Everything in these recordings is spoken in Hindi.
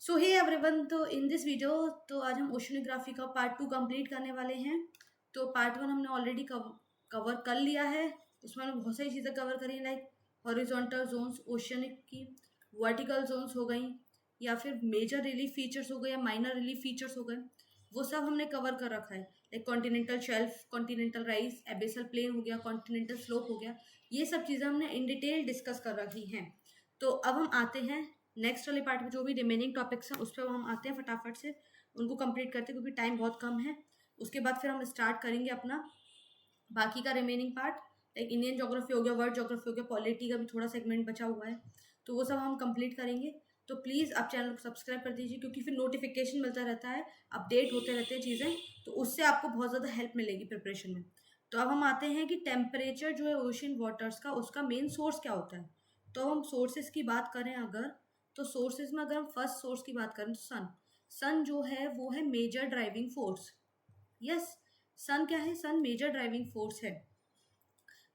सो हे एवरीवन, तो इन दिस वीडियो तो आज हम ओशनोग्राफी का पार्ट 2 कंप्लीट करने वाले हैं। तो पार्ट 1 हमने ऑलरेडी कवर कर लिया है। उसमें हमने बहुत सारी चीज़ें कवर करी हैं, लाइक हॉरिजॉन्टल जोन्स ओशनिक की, वर्टिकल जोन्स हो गई, या फिर मेजर रिलीफ फीचर्स हो गए या माइनर रिलीफ फीचर्स हो गए। वो सब हमने कवर कर रखा है, like continental shelf, continental rise, abyssal plain हो गया, कॉन्टिनेंटल स्लोप हो गया। ये सब चीज़ें हमने इन डिटेल डिस्कस कर रखी हैं। तो अब हम आते हैं नेक्स्ट वाले पार्ट में, जो भी रिमेनिंग टॉपिक्स हैं उस पर हम आते हैं फटाफट से, उनको कंप्लीट करते हैं क्योंकि टाइम बहुत कम है। उसके बाद फिर हम स्टार्ट करेंगे अपना बाकी का remaining part, like Indian geography हो गया, वर्ल्ड ज्योग्राफी हो गया, पॉलिटी का भी थोड़ा सेगमेंट बचा हुआ है, तो वो सब हम कंप्लीट करेंगे। तो प्लीज़ आप चैनल को सब्सक्राइब कर दीजिए, क्योंकि फिर नोटिफिकेशन मिलता रहता है, अपडेट होते रहते हैं चीज़ें, तो उससे आपको बहुत ज़्यादा हेल्प मिलेगी प्रिपरेशन में। तो अब हम आते हैं कि टेम्परेचर जो है ओशन वाटर्स का, उसका मेन सोर्स क्या होता है। तो हम सोर्सेज की बात करें अगर, तो सोर्सेज में अगर हम फर्स्ट सोर्स की बात करें तो सन जो है वो है मेजर ड्राइविंग फोर्स। यस, सन क्या है? सन मेजर ड्राइविंग फोर्स है।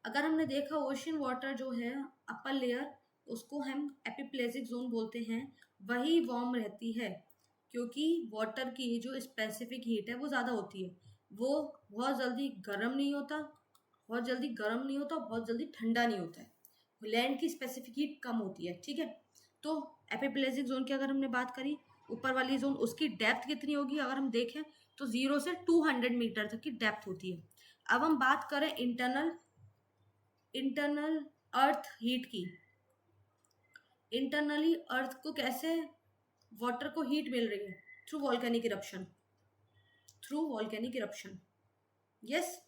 अगर हमने देखा ओशन वाटर जो है अपर लेयर, उसको हम एपिप्लेजिक जोन बोलते हैं, वही वार्म रहती है, क्योंकि वाटर की जो स्पेसिफिक हीट है वो ज़्यादा होती है। वो बहुत जल्दी गर्म नहीं होता, बहुत जल्दी गर्म नहीं होता, बहुत जल्दी ठंडा नहीं होता है। लैंड की स्पेसिफिक हीट कम होती है, ठीक है। तो एपिप्लेजिक जोन की अगर हमने बात करी, ऊपर वाली जोन, उसकी डेप्थ कितनी होगी अगर हम देखें तो 0 से 200 मीटर तक की डेप्थ होती है। अब हम बात करें इंटरनल अर्थ हीट की। इंटरनली अर्थ को कैसे वाटर को हीट मिल रही है? Through volcanic eruption, through volcanic eruption. Yes,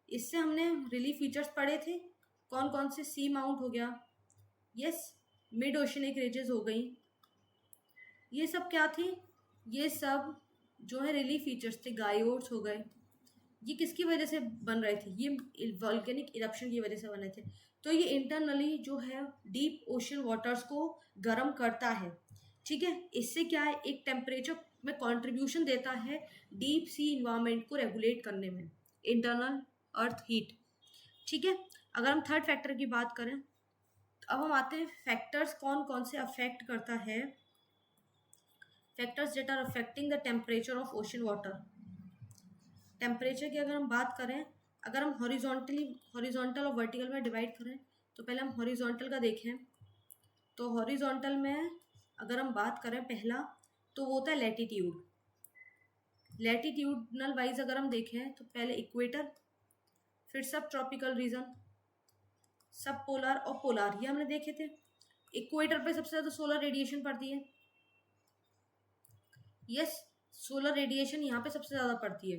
इससे हमने रिलीफ फीचर्स पढ़े थे, कौन कौन से? सी माउंट हो गया, यस, मिड ओशनिक रिजेस हो गई, ये सब क्या थी? ये सब जो है रिलीफ फीचर्स थे। गायोड्स हो गए, ये किसकी वजह से बन रहे थे? ये वॉल्केनिक इरप्शन की वजह से बन रहे थे। तो ये इंटरनली जो है डीप ओशन वाटर्स को गर्म करता है, ठीक है। इससे क्या है, एक टेम्परेचर में कंट्रीब्यूशन देता है डीप सी इन्वायरमेंट को रेगुलेट करने में, इंटरनल अर्थ हीट, ठीक है। अगर हम थर्ड फैक्टर की बात करें, तो अब हम आते हैं फैक्टर्स कौन कौन से अफेक्ट करता है। Factors that are affecting the temperature of ocean water. Temperature की अगर हम बात करें, अगर हम हॉरिजॉन्टल और वर्टिकल में डिवाइड करें, तो पहले हम हॉरिजॉन्टल का देखें। तो हॉरिजॉन्टल में अगर हम बात करें पहला, तो वो होता है लैटिट्यूड। लैटिट्यूडनल वाइज अगर हम देखें तो पहले इक्वेटर, फिर सब ट्रॉपिकल रीजन, सब पोलर और पोलर, ये हमने देखे थे। इक्वेटर पे सबसे ज़्यादा सोलर रेडिएशन पड़ती है। यस, सोलर रेडिएशन यहाँ पे सबसे ज़्यादा पड़ती है,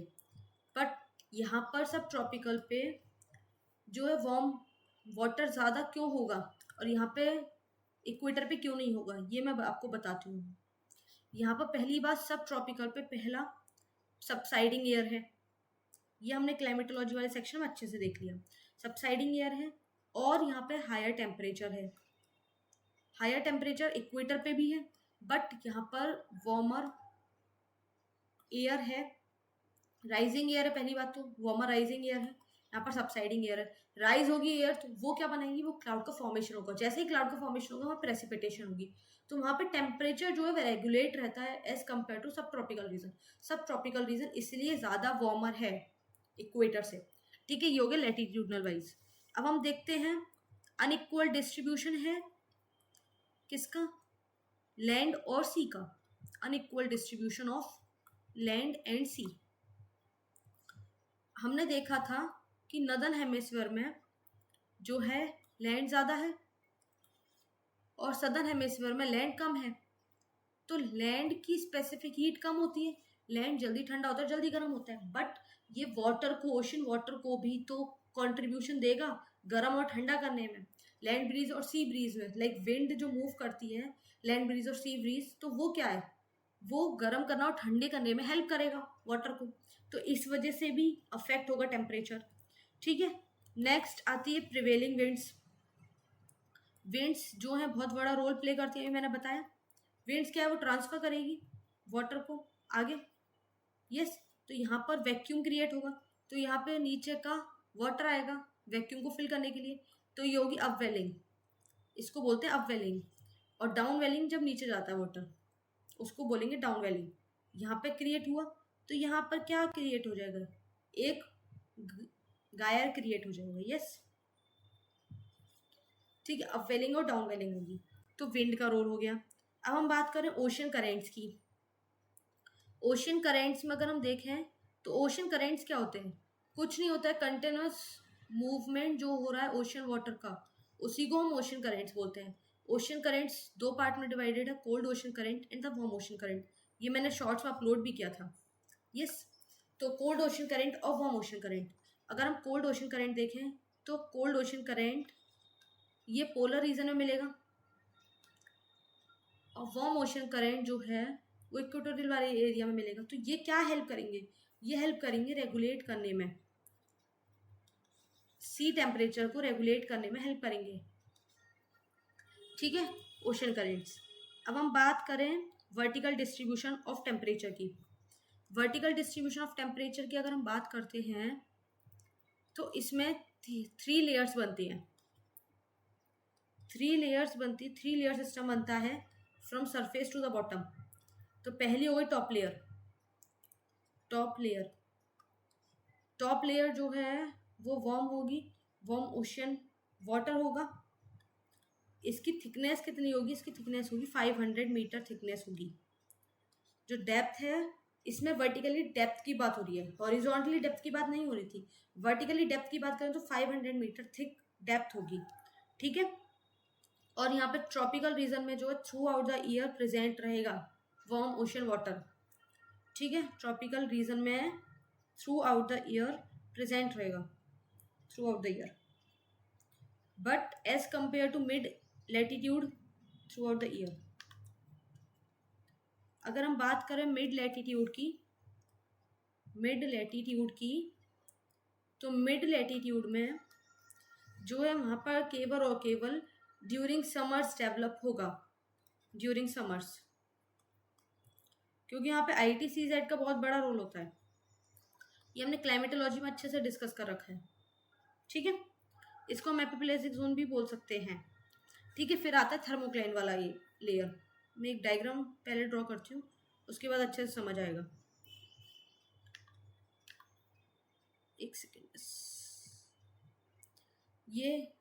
बट यहाँ पर सब ट्रॉपिकल पे जो है वार्म वाटर ज़्यादा क्यों होगा, और यहाँ पे इक्वेटर पे क्यों नहीं होगा, ये मैं आपको बताती हूँ। यहाँ पर पहली बात, सब ट्रॉपिकल पे पहला सबसाइडिंग एयर है, ये हमने क्लाइमेटोलॉजी वाले सेक्शन में अच्छे से देख लिया। सबसाइडिंग एयर है, और यहाँ पे हायर टेम्परेचर है। हायर टेम्परेचर इक्वेटर पे भी है, बट यहाँ पर वार्मर एयर है, राइजिंग एयर है। पहली बात तो वार्मर राइजिंग एयर है, यहाँ पर सबसाइडिंग एयर है। राइज होगी एयर तो वो क्या बनाएगी? वो क्लाउड का फॉर्मेशन होगा। जैसे ही क्लाउड का फॉर्मेशन होगा वहाँ प्रेसिपिटेशन होगी, तो वहाँ पे टेम्परेचर जो है वो रेगुलेट रहता है एज कम्पेयर टू सब ट्रॉपिकल रीजन। सब ट्रॉपिकल रीजन इसलिए ज़्यादा वार्मर है इक्वेटर से, ठीक है। ये हो गया लैटिट्यूडनल वाइज। अब हम देखते हैं अनइक्वल डिस्ट्रीब्यूशन है किसका? लैंड और सी का। Unequal distribution of land and sea. हमने देखा था कि नदर्न हेमिस्फीयर में जो है लैंड ज़्यादा है, और सदर्न हेमिस्फीयर में लैंड कम है। तो लैंड की स्पेसिफिक हीट कम होती है, लैंड जल्दी ठंडा होता है, जल्दी गर्म होता है, बट ये वाटर को, ओशन वाटर को भी तो कंट्रीब्यूशन देगा गर्म और ठंडा करने में। लैंड ब्रीज और सी ब्रीज में, लाइक विंड जो मूव करती है, लैंड ब्रीज और सी ब्रीज, तो वो क्या है? वो गर्म करना और ठंडे करने में हेल्प करेगा वाटर को, तो इस वजह से भी अफेक्ट होगा टेम्परेचर, ठीक है। नेक्स्ट आती है प्रिवेलिंग विंड्स। विंड्स जो है बहुत बड़ा रोल प्ले करती है, मैंने बताया। विंड्स क्या है? वो ट्रांसफर करेगी वाटर को आगे। यस, तो यहाँ पर वैक्यूम क्रिएट होगा, तो यहाँ पे नीचे का वाटर आएगा वैक्यूम को फिल करने के लिए, तो ये होगी अपवेलिंग, इसको बोलते हैं अपवेलिंग। और डाउन वेलिंग जब नीचे जाता है वाटर, उसको बोलेंगे डाउन वेलिंग। यहाँ पे क्रिएट हुआ तो यहाँ पर क्या क्रिएट हो जाएगा, एक गायर क्रिएट हो जाएगा। यस, ठीक है। अप वेलिंग और डाउन वेलिंग होगी, तो विंड का रोल हो गया। अब हम बात करें ओशन करेंट्स की। ओशन करेंट्स में अगर हम देखें तो ओशन करेंट्स क्या होते हैं, कुछ नहीं होता है, कंटिन्यूस मूवमेंट जो हो रहा है ओशन वाटर का, उसी को हम ओशन करेंट्स बोलते हैं। ओशन करेंट्स दो पार्ट में डिवाइडेड है, cold ocean current and the warm ocean current. ये मैंने शॉर्ट्स में अपलोड भी किया था। यस, तो कोल्ड ओशन करेंट और वार्म ओशन करेंट। अगर हम कोल्ड ओशन करेंट देखें तो कोल्ड ओशन करेंट ये पोलर रीजन में मिलेगा, और वार्म ओशन करेंट जो है वो इक्वेटोरियल वाले एरिया में मिलेगा। तो ये क्या हेल्प करेंगे, ये हेल्प करेंगे रेगुलेट करने में, सी टेम्परेचर को रेगुलेट करने में हेल्प करेंगे। ठीक है, ओशन करेंट्स। अब हम बात करें वर्टिकल डिस्ट्रीब्यूशन ऑफ टेम्परेचर की। वर्टिकल डिस्ट्रीब्यूशन ऑफ टेम्परेचर की अगर हम बात करते हैं तो इसमें 3 लेयर्स बनती हैं। 3 लेयर सिस्टम बनता है from surface to the bottom. तो पहली हो गई टॉप लेयर। टॉप लेयर जो है वो वार्म होगी, वार्म ओशन वाटर होगा। इसकी थिकनेस कितनी होगी, इसकी थिकनेस होगी 500 मीटर थिकनेस होगी। जो डेप्थ है, इसमें वर्टिकली डेप्थ की बात हो रही है, हॉरिजॉन्टली डेप्थ की बात नहीं हो रही थी। वर्टिकली डेप्थ की बात करें तो 500 मीटर थिक डेप्थ होगी। ठीक है, और यहाँ पे ट्रॉपिकल रीजन में जो है throughout the year present रहेगा वार्म ओशन वाटर। ठीक है, ट्रॉपिकल रीजन में throughout the year present रहेगा, throughout the year, but as compare to mid latitude throughout the year. अगर हम बात करें मिड लैटिट्यूड की, तो मिड लैटिट्यूड में जो है वहाँ पर केवल और केवल ड्यूरिंग समर्स डेवलप होगा, ड्यूरिंग समर्स, क्योंकि यहाँ पे ITCZ का बहुत बड़ा रोल होता है। ये हमने क्लाइमेटोलॉजी में अच्छे से डिस्कस कर रखा है। ठीक है, इसको हम एपिप्लेजिक जोन भी बोल सकते हैं। ठीक है, फिर आता है थर्मोक्लाइन वाला ये लेयर। मैं एक डायग्राम पहले ड्रॉ करती हूँ, उसके बाद अच्छे से समझ आएगा। एक सेकेंड। ये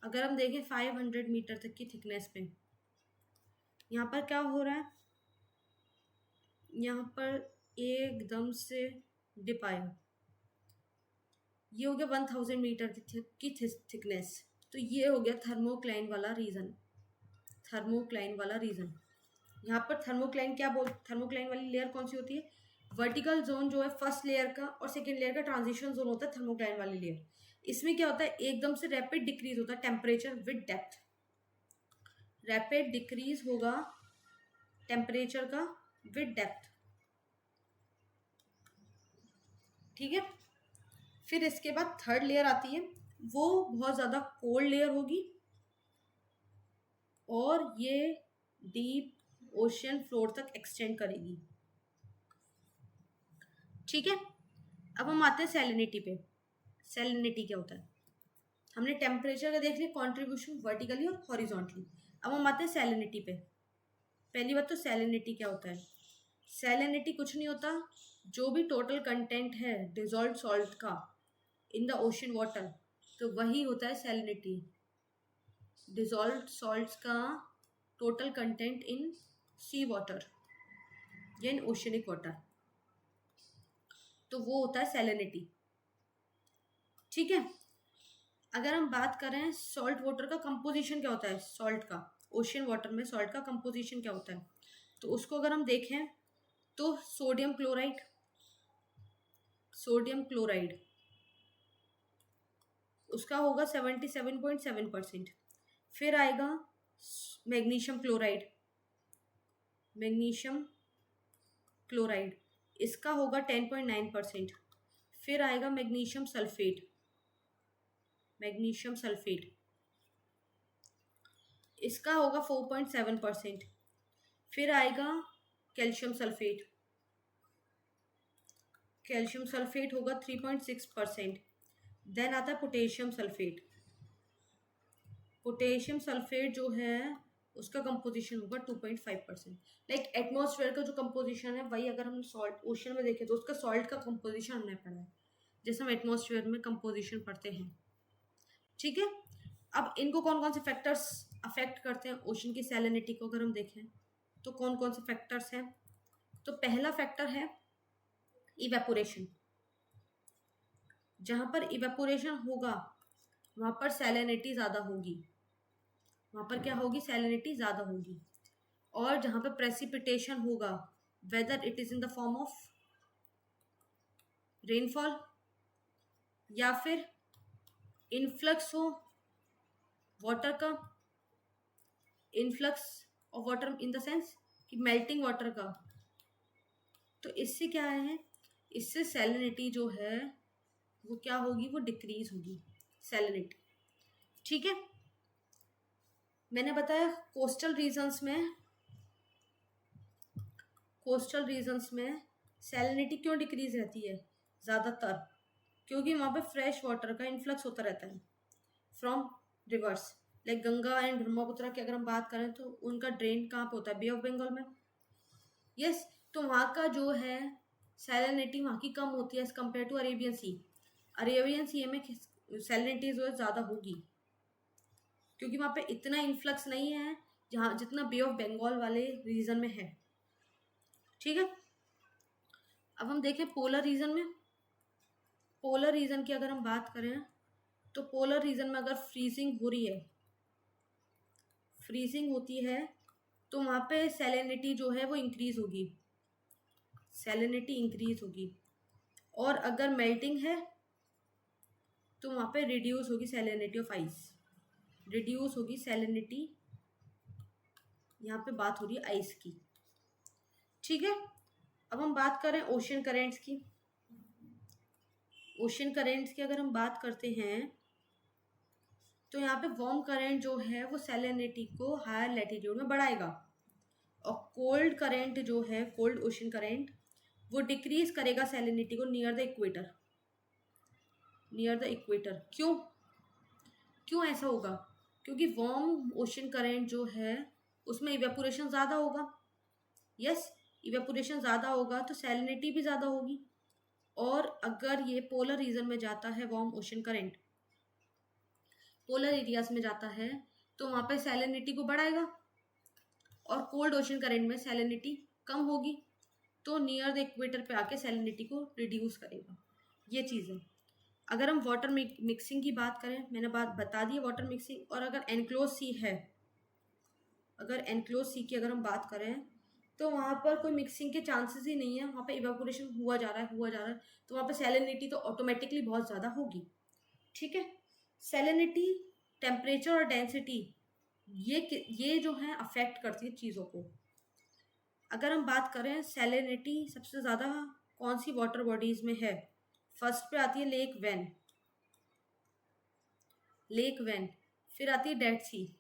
अगर हम देखें 500 मीटर तक की थिकनेस पे, यहाँ पर क्या हो रहा है, यहाँ पर एकदम से डिप आया, ये हो गया 1000 मीटर की थिकनेस। तो ये हो गया थर्मोक्लाइन वाला रीजन। यहाँ पर थर्मोक्लाइन वाली लेयर कौन सी होती है, वर्टिकल जोन जो है फर्स्ट लेयर का और सेकेंड लेयर का ट्रांजिशन जोन होता है थर्मोक्लाइन वाली लेयर। इसमें क्या होता है, एकदम से रैपिड डिक्रीज होता है temperature with depth. Rapid decrease होगा टेम्परेचर का विद डेप्थ। ठीक है, फिर इसके बाद थर्ड लेयर आती है, वो बहुत ज़्यादा कोल्ड लेयर होगी और ये डीप ओशन फ्लोर तक एक्सटेंड करेगी। ठीक है, अब हम आते हैं सैलिनिटी पे। सैलिनिटी क्या होता है, हमने टेम्परेचर का देख लिया कॉन्ट्रीब्यूशन वर्टिकली और हॉरिजॉन्टली। अब हम आते हैं सैलिनिटी पे। पहली बात तो सैलिनिटी क्या होता है, सैलिनिटी कुछ नहीं होता, जो भी टोटल कंटेंट है डिजॉल्व्ड सॉल्ट का इन द ओशन वाटर, तो वही होता है सैलिनिटी। डिजॉल्व्ड सॉल्ट्स का total content in sea water या इन ओशनिक वाटर, तो वो होता है सैलिनिटी। ठीक है, अगर हम बात करें सॉल्ट वाटर का कंपोजिशन क्या होता है, सॉल्ट का ओशन वाटर में सॉल्ट का कंपोजिशन क्या होता है, तो उसको अगर हम देखें तो सोडियम क्लोराइड उसका होगा 77.7%। फिर आएगा मैग्नीशियम क्लोराइड, इसका होगा 10.9%। फिर आएगा मैग्नीशियम सल्फेट, इसका होगा 4.7%। फिर आएगा कैल्शियम सल्फेट होगा 3.6%। देन आता है पोटेशियम सल्फेट जो है उसका कंपोजिशन होगा 2.5%। लाइक एटमॉस्फेयर का जो कंपोजिशन है वही अगर हम सॉल्ट ओशन में देखें तो उसका सॉल्ट का कंपोजिशन हमने पढ़ा है, जैसे हम एटमॉस्फेयर में कंपोजिशन पढ़ते हैं। ठीक है, अब इनको कौन कौन से फैक्टर्स अफेक्ट करते हैं ओशन की सैलिनिटी को अगर हम देखें तो कौन कौन से फैक्टर्स हैं। तो पहला फैक्टर है इवेपोरेशन। जहां पर इवेपोरेशन होगा वहां पर सैलिनिटी ज़्यादा होगी, वहां पर क्या होगी, सैलिनिटी ज़्यादा होगी। और जहां पर प्रेसिपिटेशन होगा, whether it is in the form of rainfall या फिर इनफ्लक्स हो वाटर का, influx of water in the sense कि मेल्टिंग वाटर का, तो इससे क्या है, इससे सैलिनिटी जो है वो क्या होगी, वो डिक्रीज होगी सैलिनिटी। ठीक है, मैंने बताया कोस्टल रीजन्स में सैलिनिटी क्यों डिक्रीज रहती है ज़्यादातर, क्योंकि वहाँ पे फ्रेश वाटर का इन्फ्लक्स होता रहता है from reverse. Like Ganga and Brahmaputra की अगर हम बात करें तो उनका ड्रेन कहाँ पे होता है, बे ऑफ बंगाल में। यस, तो वहाँ का जो है सैलिनिटी वहाँ की कम होती है as compare to Arabian sea. Arabian sea में सैलिनिटी जो है ज़्यादा होगी क्योंकि वहाँ पे इतना इन्फ्लक्स नहीं है जहाँ जितना बे ऑफ बंगाल वाले रीजन में है। ठीक है, अब हम देखें पोलर रीजन में। पोलर रीजन की अगर हम बात करें तो पोलर रीजन में अगर फ्रीजिंग हो रही है, फ्रीजिंग होती है तो वहाँ पे सैलिनिटी जो है वो इंक्रीज होगी, सैलिनिटी इंक्रीज होगी। और अगर मेल्टिंग है तो वहाँ पे रिड्यूस होगी सैलिनिटी ऑफ आइस, रिड्यूस होगी सैलिनिटी, यहाँ पे बात हो रही है आइस की। ठीक है, अब हम बात करें ओशन करेंट्स की। ओशन करेंट्स की अगर हम बात करते हैं तो यहाँ पे वार्म करंट जो है वो सैलिनिटी को हायर लैटिट्यूड में बढ़ाएगा, और कोल्ड करंट जो है, कोल्ड ओशन करंट, वो डिक्रीज करेगा सैलिनिटी को near the equator, near the equator. क्यों क्यों ऐसा होगा, क्योंकि वार्म ओशन करंट जो है उसमें इवेपोरेशन ज़्यादा होगा। यस, इवेपोरेशन ज़्यादा होगा तो सैलिनिटी भी ज़्यादा होगी। और अगर ये पोलर रीजन में जाता है warm ocean current, polar areas में जाता है तो वहाँ पे सैलिनिटी को बढ़ाएगा, और कोल्ड ओशन करंट में सैलिनिटी कम होगी तो नियर द इक्वेटर पे आके सैलिनिटी को रिड्यूस करेगा। ये चीज़ है। अगर हम वाटर मिक्सिंग की बात करें, मैंने बात बता दी है वाटर मिक्सिंग। और अगर एनक्लोज सी है, अगर एनक्लोज सी की अगर हम बात करें तो वहाँ पर कोई मिक्सिंग के चांसेस ही नहीं है, वहाँ पे इवेपोरेशन हुआ जा रहा है तो वहाँ पे सैलिनिटी तो ऑटोमेटिकली बहुत ज़्यादा होगी। ठीक है, सैलिनिटी, टेम्परेचर और डेंसिटी ये जो है अफेक्ट करती है चीज़ों को। अगर हम बात करें सैलिनिटी सबसे ज़्यादा कौन सी वाटर बॉडीज़ में है, फर्स्ट पे आती है लेक वैन, फिर आती है डेड सी,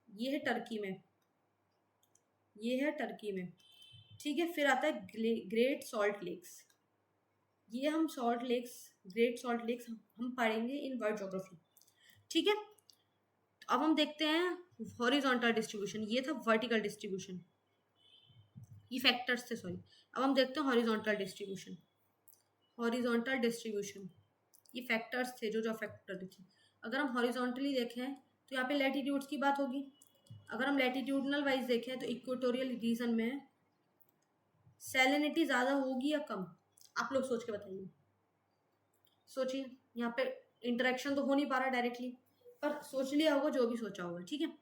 ये है टर्की में, ठीक है। फिर आता है ग्रेट सॉल्ट लेक्स, ये हम ग्रेट सॉल्ट लेक्स हम पढ़ेंगे इन वर्ल्ड ज्योग्राफी। ठीक है, अब हम देखते हैं हॉरिजॉन्टल डिस्ट्रीब्यूशन, ये था वर्टिकल डिस्ट्रीब्यूशन, ये फैक्टर्स थे सॉरी। अब हम देखते हैं हॉरिजॉन्टल डिस्ट्रीब्यूशन, ये फैक्टर्स थे जो अफेक्ट कर रही थी। अगर हम हॉरिजॉन्टली देखें तो यहाँ पे लैटिट्यूड्स की बात होगी। अगर हम लैटिट्यूडनल वाइज देखें तो इक्वेटोरियल रीजन में सैलिनिटी ज़्यादा होगी या कम, आप लोग सोच के बताइए। सोचिए, यहाँ पे इंटरेक्शन तो हो नहीं पा रहा डायरेक्टली, पर सोच लिया होगा जो भी सोचा होगा। ठीक है,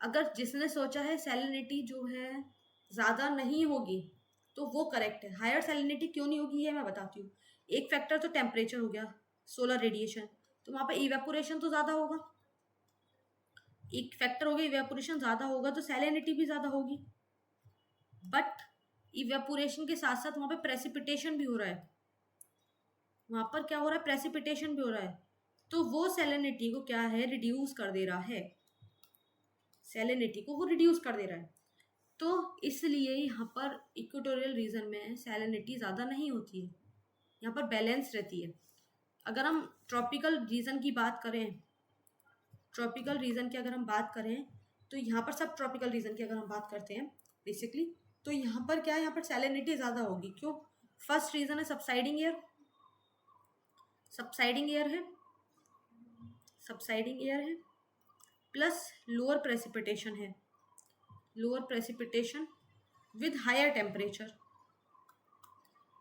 अगर जिसने सोचा है सैलिनिटी जो है ज़्यादा नहीं होगी तो वो करेक्ट है। हायर सैलिनिटी क्यों नहीं होगी ये मैं बताती हूँ। एक फैक्टर तो टेम्परेचर हो गया, सोलर रेडिएशन, तो वहाँ पे इवेपोरेशन तो ज़्यादा होगा। एक फैक्टर हो गया इवेपोरेशन ज़्यादा होगा तो सैलिनिटी भी ज़्यादा होगी। बट इवेपोरेशन के साथ साथ वहाँ पे प्रेसिपिटेशन भी हो रहा है, वहाँ पर क्या हो रहा है, प्रेसिपिटेशन भी हो रहा है, तो वो सैलिनिटी को क्या है, रिड्यूस कर दे रहा है, सैलिनिटी को वो रिड्यूस कर दे रहा है। तो इसलिए यहाँ पर इक्वेटोरियल रीजन में सैलिनिटी ज़्यादा नहीं होती है, यहाँ पर बैलेंस रहती है। अगर हम ट्रॉपिकल रीजन की बात करें ट्रॉपिकल रीजन की अगर हम बात करें तो यहाँ पर सब ट्रॉपिकल रीजन की अगर हम बात करते हैं बेसिकली, तो यहाँ पर क्या है, यहाँ पर सैलिनिटी ज़्यादा होगी। क्यों? फर्स्ट रीज़न है सबसाइडिंग एयर, सबसाइडिंग एयर है, सबसाइडिंग एयर है, प्लस लोअर प्रेसिपिटेशन है, lower precipitation with higher temperature,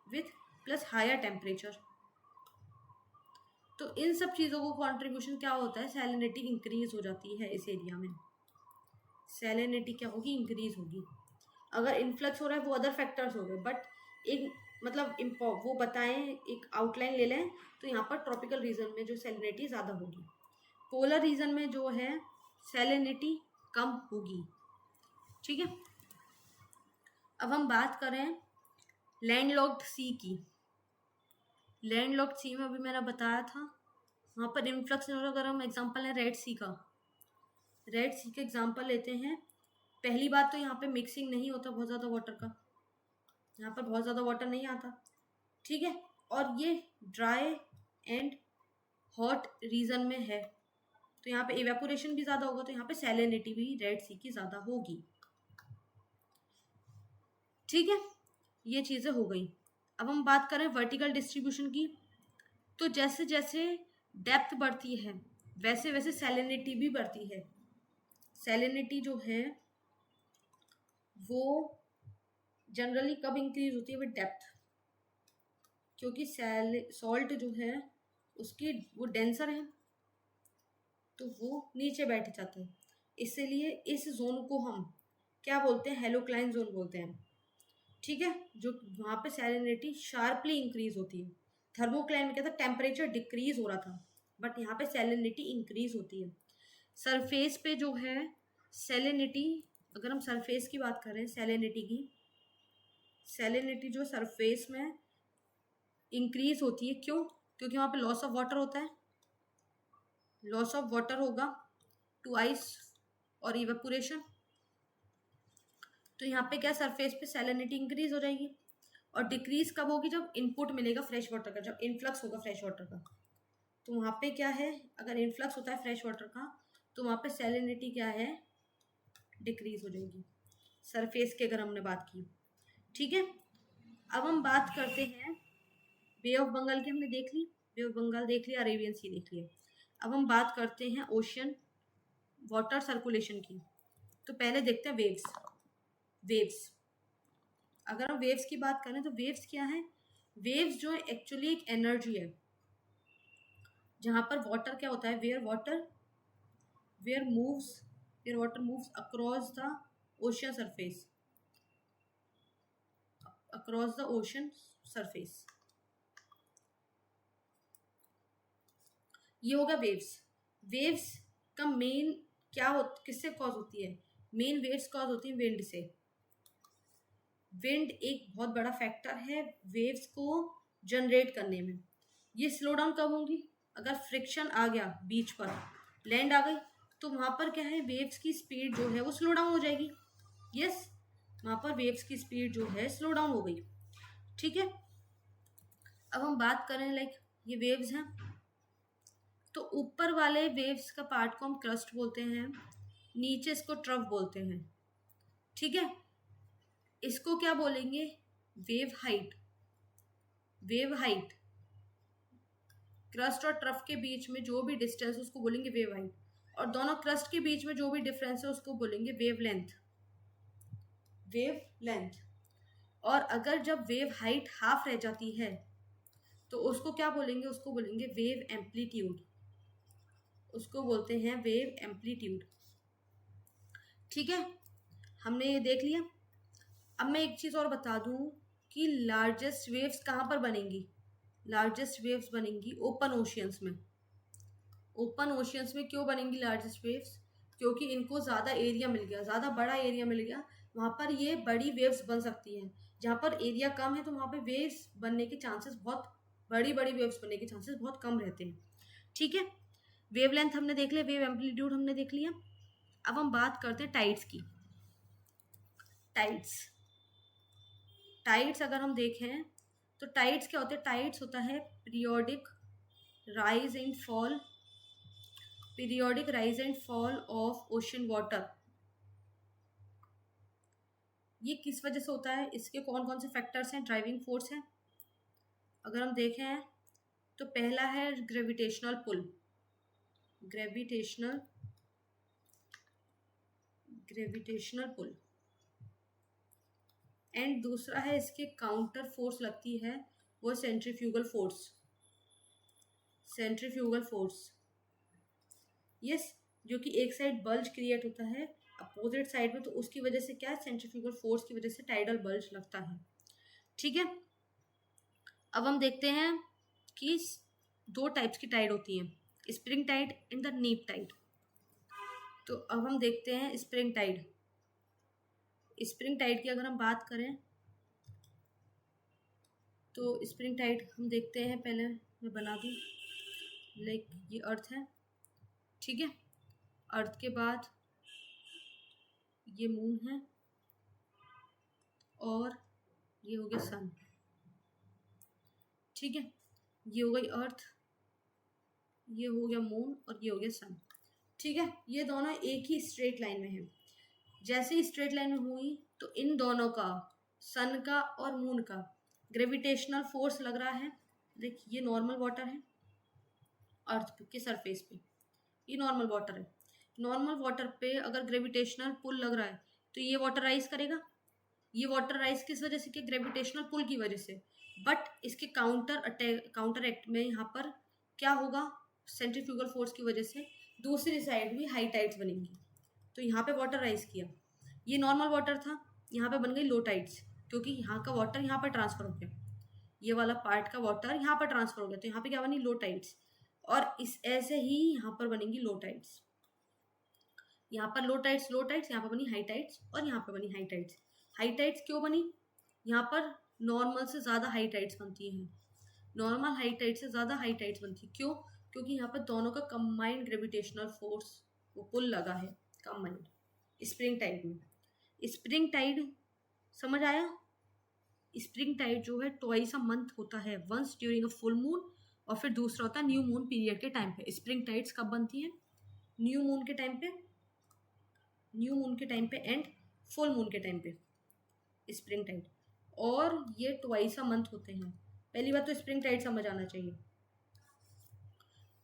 with plus higher temperature. तो इन सब चीज़ों को कंट्रीब्यूशन क्या होता है, सैलिनिटी इंक्रीज हो जाती है इस एरिया में। सैलिनिटी क्या होगी, इंक्रीज होगी। अगर इन्फ्लक्स हो रहा है वो अदर फैक्टर्स हो गए, बट एक मतलब वो बताएं, एक आउटलाइन ले लें तो यहाँ पर ट्रॉपिकल रीजन में जो सैलिनिटी ज़्यादा होगी, पोलर रीजन में जो है सैलिनिटी कम होगी। ठीक है, अब हम बात करें लैंडलॉक्ड सी की। लैंडलॉक्ड सी में अभी मैंने बताया था वहाँ पर इन्फ्लक्स, अगर हम एग्जांपल है रेड सी का, रेड सी का एग्जांपल लेते हैं। पहली बात तो यहाँ पे मिक्सिंग नहीं होता बहुत ज़्यादा वाटर का, यहाँ पर बहुत ज़्यादा वाटर नहीं आता। ठीक है, और ये ड्राई एंड हॉट रीजन में है, तो यहाँ पे इवेपोरेशन भी ज़्यादा होगा, तो यहाँ पे सैलिनिटी भी रेड सी की ज़्यादा होगी। ठीक है, ये चीज़ें हो गई। अब हम बात करें वर्टिकल डिस्ट्रीब्यूशन की, तो जैसे जैसे डेप्थ बढ़ती है वैसे वैसे सैलिनिटी भी बढ़ती है। सैलिनिटी जो है वो जनरली कब इंक्रीज होती है, विद डेप्थ, क्योंकि सॉल्ट जो है उसकी वो डेंसर है तो वो नीचे बैठ जाता है। इसलिए इस जोन को हम क्या बोलते हैं, हेलोक्लाइन जोन बोलते हैं। ठीक है, जो वहाँ पे सैलिनिटी शार्पली इंक्रीज होती है। थर्मोक्लाइन में क्या था, टेम्परेचर डिक्रीज हो रहा था, बट यहाँ पे सैलिनिटी इंक्रीज होती है। सरफेस पे जो है सैलिनिटी, अगर हम सरफेस की बात करें सैलिनिटी की, सैलिनिटी जो सरफेस में इंक्रीज होती है। क्यों? क्योंकि वहाँ पे लॉस ऑफ वाटर होता है, लॉस ऑफ वाटर होगा टू आइस और इवेपोरेशन, तो यहाँ पे क्या सरफेस पे सैलिनिटी इंक्रीज हो जाएगी। और डिक्रीज कब होगी, जब इनपुट मिलेगा फ्रेश वाटर का, जब इन्फ्लक्स होगा फ्रेश वाटर का, तो वहाँ पे क्या है, अगर इन्फ्लक्स होता है फ्रेश वाटर का तो वहाँ पे सैलिनिटी क्या है, डिक्रीज हो जाएगी सरफेस की, अगर हमने बात की। ठीक है, अब हम बात करते हैं बे ऑफ बंगाल की, हमने देख ली, बे ऑफ बंगाल देख लिया, अरेबियन सी देख लिया। अब हम बात करते हैं ओशियन वाटर सर्कुलेशन की। तो पहले देखते हैं वेव्स। वेव्स, अगर हम वेव्स की बात करें तो वेव्स क्या है, वेव्स जो एक्चुअली एक एनर्जी है, जहाँ पर वाटर क्या होता है, where water moves across the ocean surface, across the ocean surface, ये होगा वेव्स। वेव्स का मेन क्या किससे कॉज होती है, मेन वेव्स कॉज होती है विंड से। विंड एक बहुत बड़ा फैक्टर है वेव्स को जनरेट करने में। ये स्लो डाउन कब होंगी, अगर फ्रिक्शन आ गया बीच पर, लैंड आ गई, तो वहाँ पर क्या है, वेव्स की स्पीड जो है वो स्लो डाउन हो जाएगी। यस, वहाँ पर वेव्स की स्पीड जो है स्लो डाउन हो गई। ठीक है, अब हम बात करें लाइक ये वेव्स हैं, तो ऊपर वाले वेव्स का पार्ट को हम क्रस्ट बोलते हैं, नीचे इसको ट्रफ बोलते हैं। ठीक है, इसको क्या बोलेंगे, wave height. Wave height, crust और ट्रफ के बीच में जो भी डिस्टेंस है उसको बोलेंगे वेव हाइट, और दोनों क्रस्ट के बीच में जो भी डिफरेंस है उसको बोलेंगे वेव लेंथ। Wave length. और अगर जब वेव हाइट हाफ रह जाती है तो उसको क्या बोलेंगे, उसको बोलेंगे वेव एम्पलीट्यूड, उसको बोलते हैं वेव एम्पलीट्यूड। ठीक है, हमने ये देख लिया। अब मैं एक चीज़ और बता दूं कि लार्जेस्ट वेव्स कहाँ पर बनेंगी, लार्जेस्ट वेव्स बनेंगी ओपन ओशियंस में। ओपन ओशियंस में क्यों बनेंगी लार्जेस्ट वेव्स, क्योंकि इनको ज़्यादा एरिया मिल गया, ज़्यादा बड़ा एरिया मिल गया, वहाँ पर ये बड़ी वेव्स बन सकती हैं। जहाँ पर एरिया कम है तो वहाँ पे वेव्स बनने के चांसेस बहुत, बड़ी बड़ी वेव्स बनने के चांसेस बहुत कम रहते हैं। ठीक है, वेव लेंथ हमने देख लिया, वेव एम्पलीट्यूड हमने देख लिया। अब हम बात करते हैं टाइड्स की। टाइड्स, टाइड्स अगर हम देखें तो टाइड्स क्या होते हैं, टाइड्स होता है periodic rise and fall, periodic rise and fall of ocean water, ये किस वजह से होता है, इसके कौन कौन से फैक्टर्स हैं, ड्राइविंग फोर्स हैं। अगर हम देखें तो पहला है gravitational pull, gravitational pull, and दूसरा है इसके काउंटर फोर्स लगती है, वो centrifugal force, centrifugal force, yes, जो कि एक साइड बल्ज क्रिएट होता है अपोजिट साइड में, तो उसकी वजह से क्या है, सेंट्रीफ्यूगल फोर्स की वजह से टाइडल बल्ज लगता है। ठीक है, अब हम देखते हैं कि दो टाइप्स की टाइड होती हैं, स्प्रिंग टाइड एंड द नीप टाइड। तो अब हम देखते हैं स्प्रिंग टाइड। स्प्रिंग टाइड की अगर हम बात करें तो स्प्रिंग टाइड हम देखते हैं, पहले मैं बना दूँ, लाइक ये अर्थ है, ठीक है, अर्थ के बाद ये मून है और ये हो गया सन, ठीक है, ये हो गई अर्थ, ये हो गया मून और ये हो गया सन, ठीक है, ये दोनों एक ही स्ट्रेट लाइन में है। जैसे ही स्ट्रेट लाइन में हुई तो इन दोनों का, सन का और मून का ग्रेविटेशनल फोर्स लग रहा है। देखिए ये नॉर्मल वाटर है अर्थ के सरफेस पे, ये नॉर्मल वाटर है, नॉर्मल वाटर पे अगर ग्रेविटेशनल पुल लग रहा है तो ये वाटर राइज करेगा। ये वाटर राइज किस वजह से, कि ग्रेविटेशनल पुल की वजह से, बट इसके काउंटर एक्ट में यहाँ पर क्या होगा, सेंट्रीफ्यूगल फोर्स की वजह से दूसरी साइड भी हाई टाइड्स बनेंगी। तो यहाँ पे वाटर राइज किया, ये नॉर्मल वाटर था, यहाँ पे बन गई लो टाइड्स, क्योंकि यहाँ का वाटर यहाँ पर ट्रांसफर हो गया, ये वाला पार्ट का वाटर यहाँ पर ट्रांसफर हो गया, तो यहाँ पे क्या बनी, लो टाइड्स, और इस ऐसे ही यहाँ पर बनेंगी लो टाइड्स, यहाँ पर लो टाइड्स, लो टाइड्स, यहाँ पर बनी हाई टाइड्स और यहाँ पर बनी हाई टाइड्स। हाई टाइड्स क्यों बनी, यहाँ पर नॉर्मल से ज़्यादा हाई टाइड्स बनती हैं, नॉर्मल हाई टाइड से ज़्यादा हाई टाइड्स बनती है, क्यों, क्योंकि यहाँ पर दोनों का कंबाइंड ग्रेविटेशनल फोर्स, वो पुल लगा है कंबाइंड स्प्रिंग टाइड में। स्प्रिंग टाइड समझ आया, स्प्रिंग टाइड जो है ट्वाइस अ मंथ होता है, once during a full moon, और फिर दूसरा होता है न्यू मून पीरियड के टाइम पे। स्प्रिंग टाइड्स कब बनती है, न्यू मून के टाइम पे, न्यू मून के टाइम पे एंड फुल मून के टाइम पे स्प्रिंग टाइड, और ये ट्वाइस अ मंथ होते हैं। पहली बात तो स्प्रिंग टाइड समझ आना चाहिए,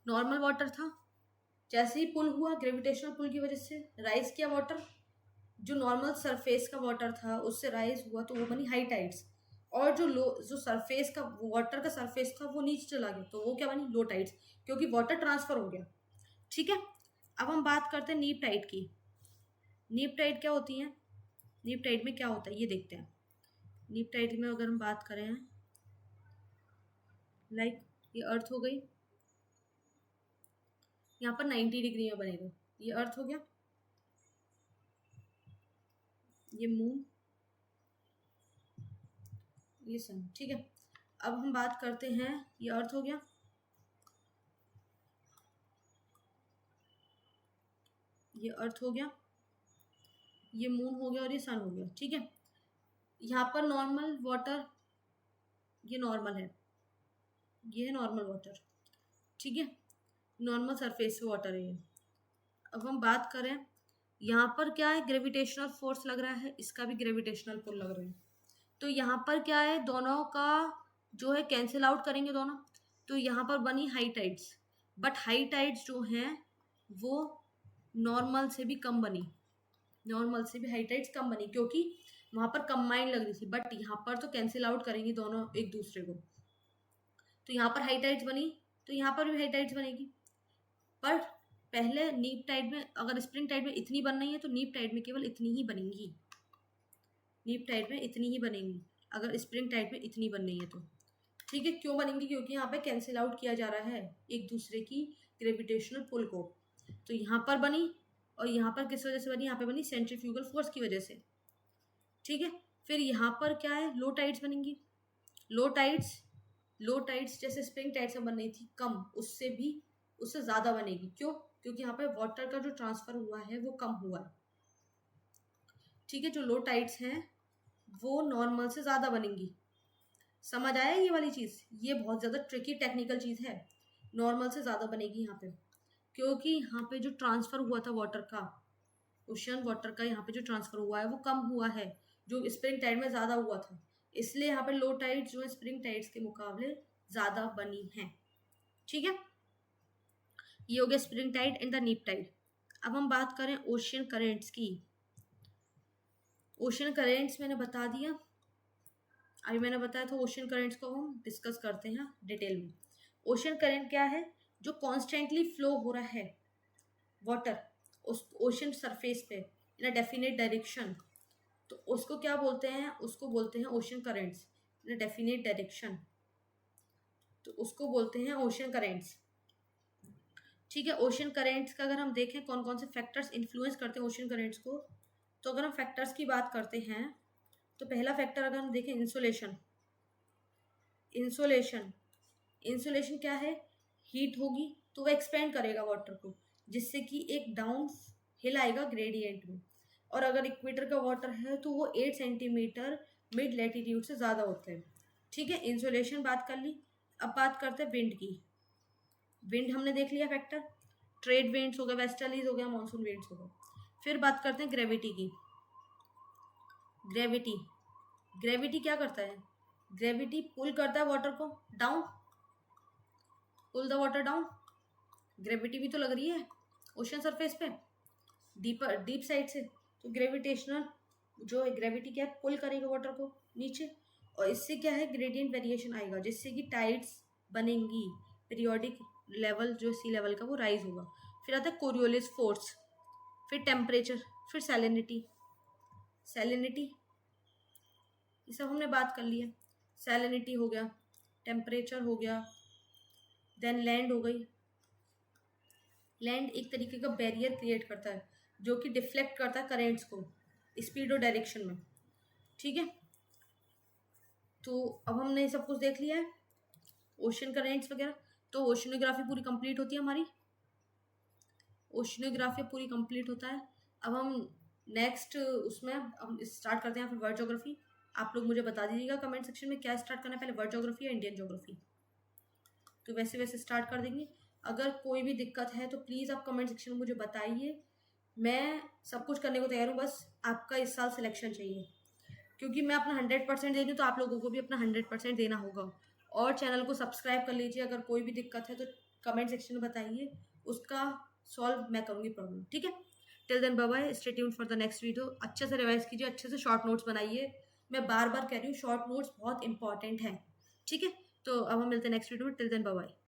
नॉर्मल वाटर था, जैसे ही पुल हुआ ग्रेविटेशनल पुल की वजह से राइज किया वाटर, जो नॉर्मल सरफेस का वाटर था उससे राइज हुआ तो वो बनी हाई टाइड्स, और जो सरफेस का वाटर का सरफेस था वो नीचे चला गया तो वो क्या बनी, लो टाइड्स, क्योंकि वाटर ट्रांसफर हो गया। ठीक है, अब हम बात करते हैं नीप टाइड की। नीप टाइड क्या होती है, नीप टाइड में क्या होता है ये देखते हैं। नीप टाइड में अगर हम बात करें, लाइक ये अर्थ हो गई, यहाँ पर 90 डिग्री में बनेगा, ये अर्थ हो गया, ये मून, ये सन, ठीक है। अब हम बात करते हैं, ये अर्थ हो गया, ये अर्थ हो गया, ये मून हो गया और ये सन हो गया, ठीक है। यहाँ पर नॉर्मल वाटर, ये नॉर्मल है, ये है नॉर्मल वाटर, ठीक है, नॉर्मल सरफेस पे वाटर है ये। अब हम बात करें, यहाँ पर क्या है, ग्रेविटेशनल फोर्स लग रहा है, इसका भी ग्रेविटेशनल पुल लग रहा है, तो यहाँ पर क्या है, दोनों का जो है कैंसिल आउट करेंगे दोनों, तो यहाँ पर बनी high tides, but high tides जो हैं वो नॉर्मल से भी कम बनी, नॉर्मल से भी हाई टाइड्स कम बनी, क्योंकि वहाँ पर कंबाइंड लग रही थी, बट यहाँ पर तो कैंसिल आउट करेंगी दोनों एक दूसरे को, तो यहाँ पर हाई टाइड्स बनी तो यहाँ पर भी हाई टाइड्स बनेगी। पर पहले नीप टाइड में, अगर स्प्रिंग टाइड में इतनी बन रही है तो नीप टाइड में केवल इतनी ही बनेंगी, नीप टाइड में इतनी ही बनेंगी, अगर स्प्रिंग टाइड में इतनी बन रही है तो, ठीक है। क्यों बनेंगी, क्योंकि यहाँ पे कैंसिल आउट किया जा रहा है एक दूसरे की ग्रेविटेशनल पुल को, तो यहाँ पर बनी और यहाँ पर किस वजह से बनी, यहाँ पे बनी सेंट्रीफ्यूगल फोर्स की वजह से, ठीक है। फिर यहाँ पर क्या है, लो टाइड्स बनेंगी, लो टाइड्स, लो टाइड्स जैसे स्प्रिंग टाइड्स में बन रही थी कम, उससे ज़्यादा बनेगी, क्यों, क्योंकि यहाँ पे वाटर का जो ट्रांसफर हुआ है वो कम हुआ है, ठीक है। जो लो टाइड्स हैं वो नॉर्मल से ज़्यादा बनेंगी, समझ आया ये वाली चीज़, ये बहुत ज़्यादा ट्रिकी टेक्निकल चीज़ है, नॉर्मल से ज़्यादा बनेगी यहाँ पे, क्योंकि यहाँ पे जो ट्रांसफर हुआ था वाटर का, ओशन वाटर का यहाँ पे जो ट्रांसफर हुआ है वो कम हुआ है, जो स्प्रिंग टाइड में ज़्यादा हुआ था, इसलिए यहाँ पे लो टाइड जो है स्प्रिंग टाइड्स के मुकाबले ज़्यादा बनी हैं। ठीक है, ये हो गया स्प्रिंग टाइड एंड द नीप टाइड। अब हम बात करें ओशियन करेंट्स की। ओशियन करेंट्स मैंने बता दिया, अभी मैंने बताया था ओशियन करेंट्स को हम डिस्कस करते हैं डिटेल में। ओशियन करंट क्या है? जो कॉन्स्टेंटली फ्लो हो रहा है वाटर उस ओशन सरफेस पे इन अ डेफिनेट डायरेक्शन, तो उसको क्या बोलते हैं? उसको बोलते हैं ocean currents in a definite direction, तो उसको बोलते हैं ओशन करेंट्स। ठीक है, ओशन करेंट्स का अगर हम देखें कौन कौन से फैक्टर्स इन्फ्लुएंस करते हैं ओशन करेंट्स को, तो अगर हम फैक्टर्स की बात करते हैं तो पहला फैक्टर अगर हम देखें इंसुलेशन। इंसुलेशन इंसुलेशन क्या है? हीट होगी तो वो एक्सपेंड करेगा वाटर को, जिससे कि एक डाउन हिल आएगा ग्रेडियंट में, और अगर इक्वेटर का वाटर है तो वो 8 सेंटीमीटर मिड लैटिट्यूड से ज़्यादा होता है। ठीक है, इंसुलेशन बात कर ली। अब बात करते हैं विंड की। विंड हमने देख लिया फैक्टर, ट्रेड विंड्स हो गया, वेस्टर्लीज हो गया, मानसून विंड्स हो गया। फिर बात करते हैं ग्रेविटी की। ग्रेविटी ग्रेविटी क्या करता है? ग्रेविटी पुल करता है वाटर को down, pull the water down. Gravity भी तो लग रही है ओशन सरफेस पे डीप साइड से, तो ग्रेविटेशनल जो है ग्रेविटी क्या है? पुल करेगा वाटर को नीचे, और इससे क्या है? ग्रेडियंट वेरिएशन आएगा, जिससे कि टाइड्स बनेंगी, पीरियोडिक लेवल जो सी लेवल का वो राइज होगा। फिर आता है कोरियोलिस फोर्स, फिर टेम्परेचर, फिर सैलिनिटी। सैलिनिटी ये सब हमने बात कर ली है। सैलिनिटी हो गया, टेम्परेचर हो गया, देन लैंड हो गई। लैंड एक तरीके का बैरियर क्रिएट करता है जो कि डिफ्लेक्ट करता है करेंट्स को स्पीड और डायरेक्शन में। ठीक है, तो अब हमने ये सब कुछ देख लिया है ओशन करेंट्स वगैरह। तो ओशनोग्राफी पूरी कंप्लीट होती है हमारी, ओशनोग्राफी पूरी कंप्लीट होता है। अब हम नेक्स्ट उसमें हम स्टार्ट करते हैं फिर वर्ल्ड ज्योग्राफी। आप लोग मुझे बता दीजिएगा कमेंट सेक्शन में क्या स्टार्ट करना है, पहले वर्ल्ड ज्योग्राफी या इंडियन ज्योग्राफी, तो वैसे वैसे स्टार्ट कर देंगे। अगर कोई भी दिक्कत है तो प्लीज़ आप कमेंट सेक्शन में मुझे बताइए, मैं सब कुछ करने को तैयार हूँ, बस आपका इस साल सिलेक्शन चाहिए, क्योंकि मैं अपना 100% दे दूँ तो आप लोगों को भी अपना 100% देना होगा। और चैनल को सब्सक्राइब कर लीजिए, अगर कोई भी दिक्कत है तो कमेंट सेक्शन में बताइए, उसका सॉल्व मैं करूँगी प्रॉब्लम। ठीक है, till then bye bye, stay tuned for the next video. अच्छे से रिवाइज कीजिए, अच्छे से शॉर्ट नोट्स बनाइए, मैं बार बार कह रही हूँ शॉर्ट नोट्स बहुत इंपॉर्टेंट हैं। ठीक है, तो अब हम मिलते हैं नेक्स्ट वीडियो में, टिल देन बाय बाय।